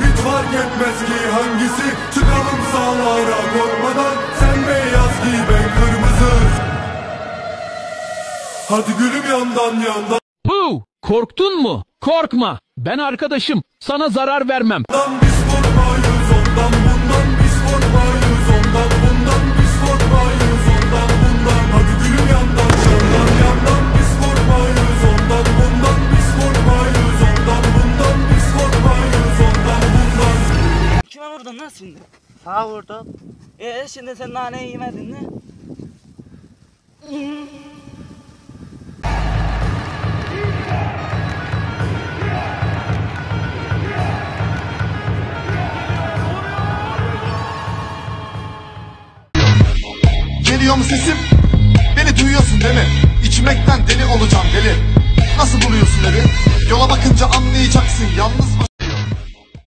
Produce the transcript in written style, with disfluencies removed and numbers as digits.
Hiç fark etmez ki hangisi. Çıkalım sahalara korkmadan. Sen beyaz giy ben kırmızı. Hadi gülüm yandan yandan. Puh, korktun mu? Korkma, ben arkadaşım, sana zarar vermem. Biz korkmayız ondan bundan. Biz korkmayız ondan bundan. Biz korkmayız ondan bundan. Hadi gülüm yandan yandan yandan. Biz korkmayız ondan bundan. Biz korkmayız ondan bundan. Biz korkmayız ondan bundan. Kime vurdun lan şimdi? Sağa vurdum. Şimdi sen naneyi yemedin mi? Geliyor mu sesim? Beni duyuyorsun değil mi? İçmekten deli olacağım deli. Nasıl buluyorsun evi? Yola bakınca anlayacaksın. Yalnız